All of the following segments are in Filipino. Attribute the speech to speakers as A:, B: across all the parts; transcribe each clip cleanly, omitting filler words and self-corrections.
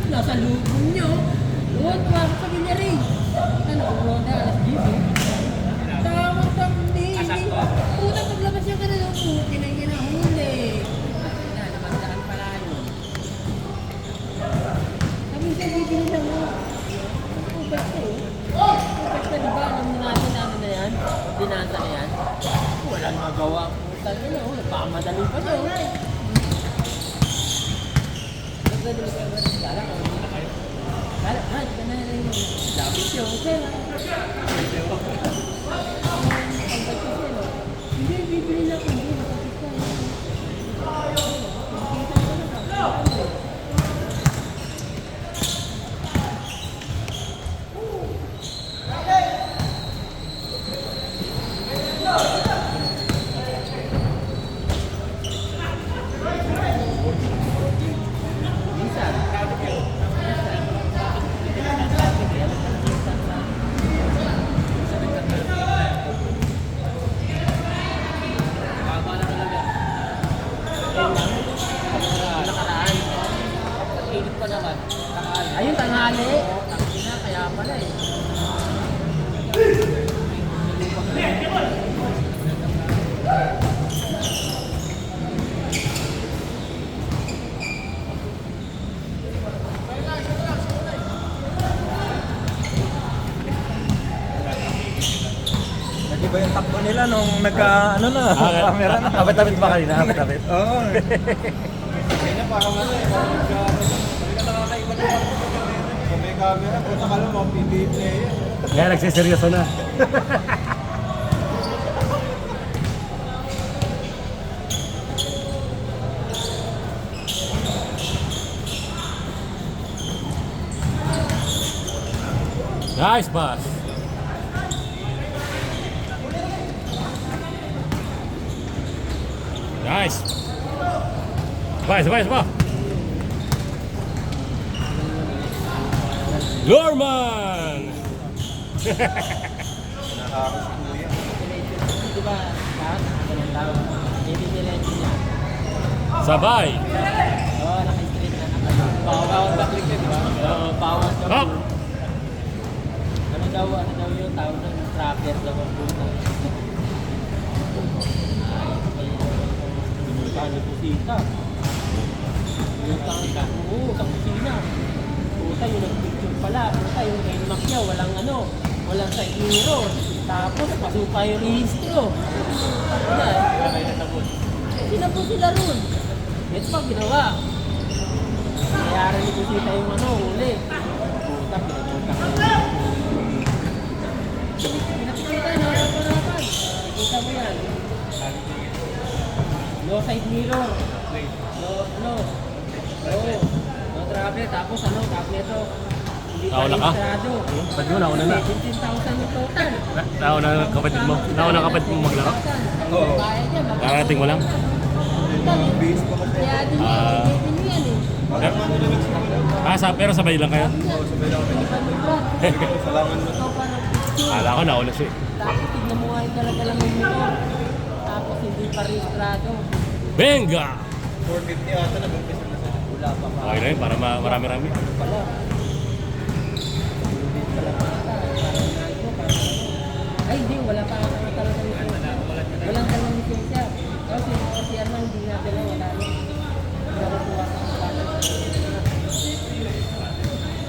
A: Nasa lubong nyo. Doon, pumasok sa Villarig. Ano, ulo na, alas 10. Tawag ng hindi. Puta, paglabas niya ka na lang po. Kinahuli. Namagdaan pala yun. Sabi siya, bibili lang mo. Upet ko. Upet ka, diba? Alam mo natin ano na yan? Dinasa na yan. Walang magawa. Puta, yun o. Nagpamadali pa yun. Nagdadali ka ba rin? Kala ko. Kala ka na rin yung lapis yun. Okay lang. Hindi, bibili lang ko. Hindi, nakapit ka. Nakikita ko na. Ayun, tanghali. Tangina, kaya pala eh.
B: Hindi ba yung takbo nila nung ano na, camera na?
C: Abit-abit ba kanina? Abit-abit?
B: Oo. Kaya parang ano eh, parang nakakaiba na kung may camera, punta ka lang mga PBA player.
C: Kaya nagsiseryoso na. Nice pass. Nice. Sabay. Norman!
B: Nakakakuya.
A: Di ba, lahat nakagalang tao. Ibibilensin niya.
C: Sabay.
A: Oo, naka-straight na nakagalang. Bawal backlick yun, di ba? Oo, bawal ka.
C: Hop!
A: Ano daw yung tawag ng trapper daw ang puta. Pinultahan yung kusita. Pinultahan ka. Oo, sa kusina. Puta, yung nag-picture pala. Puta, yung NMAX niya, walang side mirror. Tapos, pasuka yung registro. Wala. Sinapos sila ron. Ito pa ginawa. Nayaran ni kusita yung huli. Puta, pinagultahan. Pinakikita na harapan-harapan. Nakikita mo yan. No side mirror. No traffic. Tapos ito. Hindi pa
C: Nauna ka?
A: registrado.
C: Ba't mo nauna na?
A: 17,000 yung total.
C: Nauna ng kapatid mo? Nauna ng kapatid mo maglaro?
B: Oo.
C: Karating mo lang?
B: Base pa kasi.
A: Kaya din yan eh.
C: Pero sabay lang kayo?
B: Oo, sabay lang kami. Salamat mo.
A: Ikaw pa nag-picture.
C: Kala ko nauna siya.
A: Tapos tignan mo nga yung talaga lang yung motor. Tapos hindi pa registrado.
C: Benga!
B: 450 ata na mag-pisa na sila.
A: Wala pa pa.
C: Okay na yun, para marami-rami.
A: Pala. Ay, hindi. Wala pa ako talaga lisensya. Walang talagang lisensya. Kasi ano, hindi natin lang. Wala lang. Hindi ako kuha sa kapatid.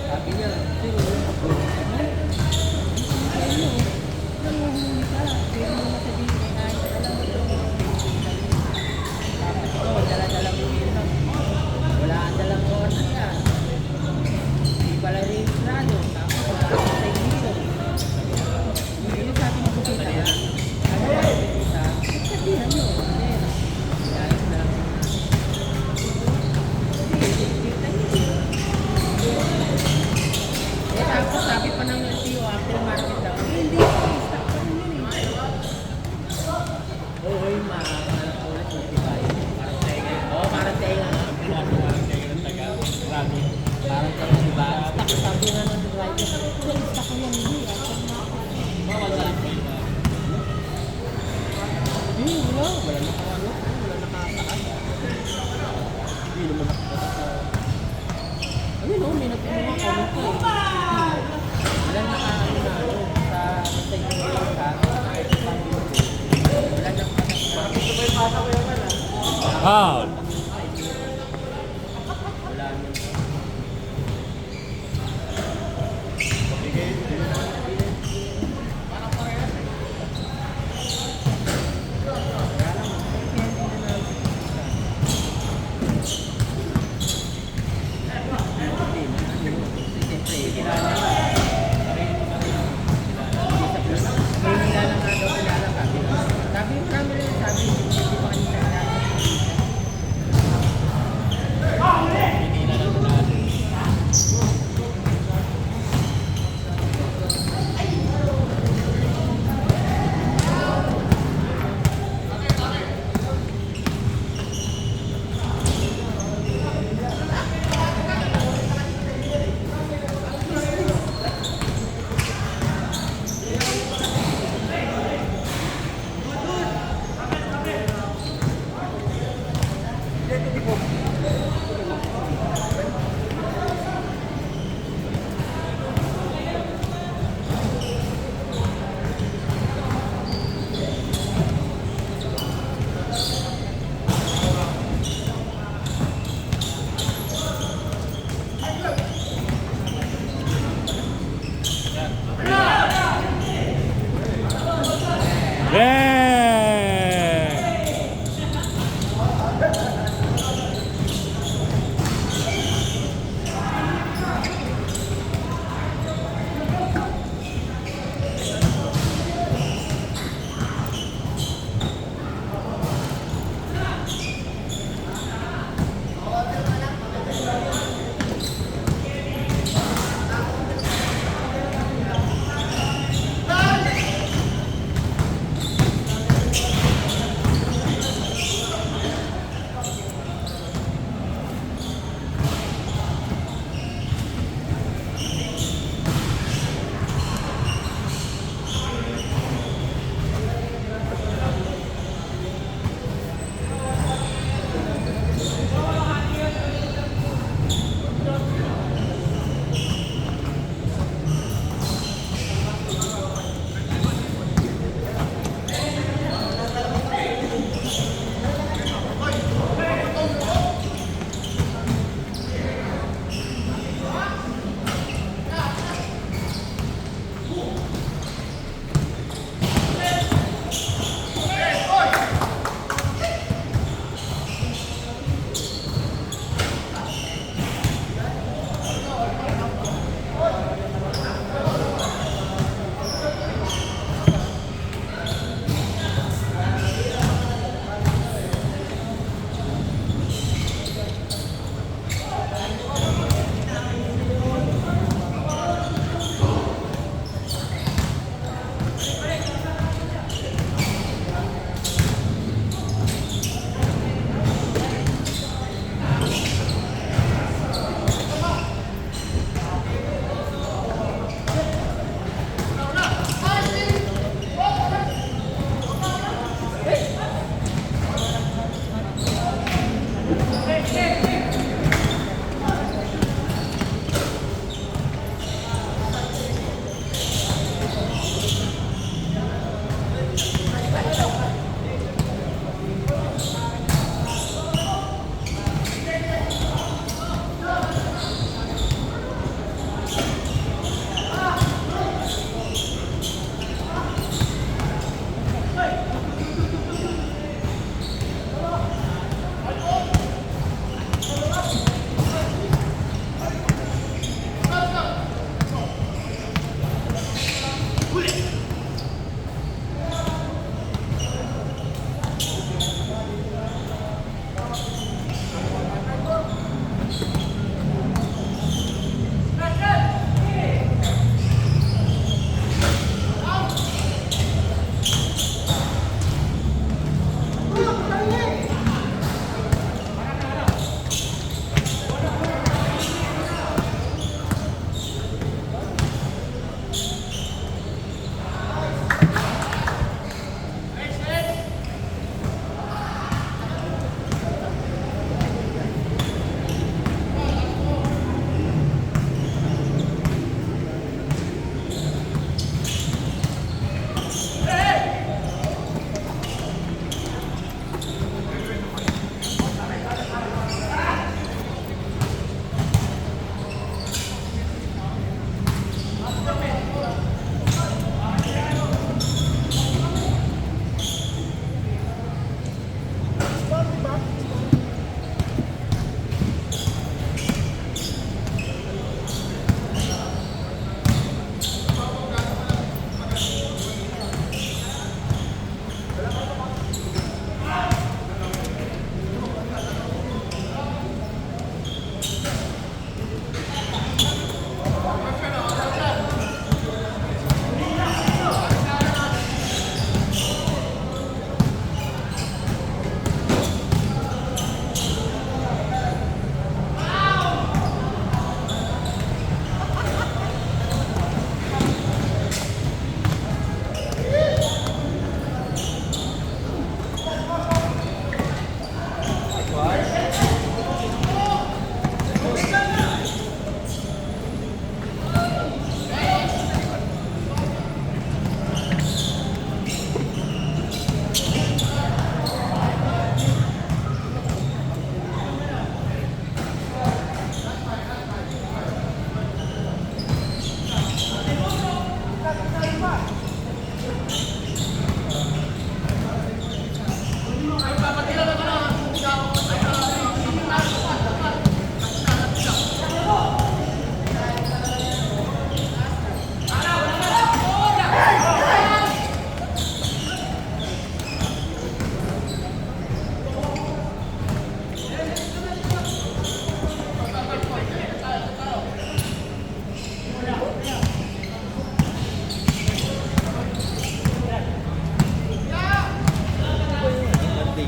A: Sabi niya, sir, wala ka po. Ano? Nanguhuli ka. Pero mo masabihin na kahit alam mo ito. Tapos ito, dala-dala mo yun lang. Wala ang dalang oras yan. Hindi pala registrado. Tapos wala ang side dito. Yung sabi ni Kusita, ano ba yung Kusita? Sabihan nyo. Ayos na lang. Tapos sabi pa ng LTO after market daw, hindi ko stock pa rin yun eh. Oo, yung ulit mo, di ba? Parang tenga. Oo, parang tenga. Parang tenga ng taga. Parang tenga, di ba? Stock, sabi nga ng driver, stock ko yan, hindi. Bawal na lang. Hindi, wala nakawalo. Wala nakataas. Hindi naman nakataas. Ayun o, yung nagpumunga, comment ko eh. Wala na ano na ano, sa basta yung sa wala na
C: Foul.
A: wala na.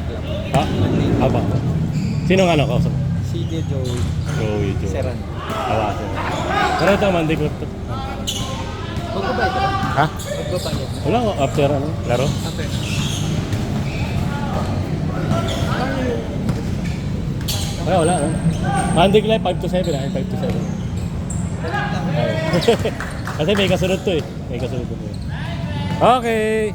B: Club.
C: Ha? Aba. Sino nga ano kausap?
B: Si Joey.
C: Joey, Joey.
B: Seran.
C: Awa ko. Pero ito, Monday ko ito.
B: Magbabayad ka?
C: Ha?
B: Magbabayad.
C: Wala ko, after ano, laro.
B: After.
C: Wala. Ano? Monday Club, 5 to 7. 5 to 7. Ay. Kasi may kasunod to eh. May kasunod to eh. Okay.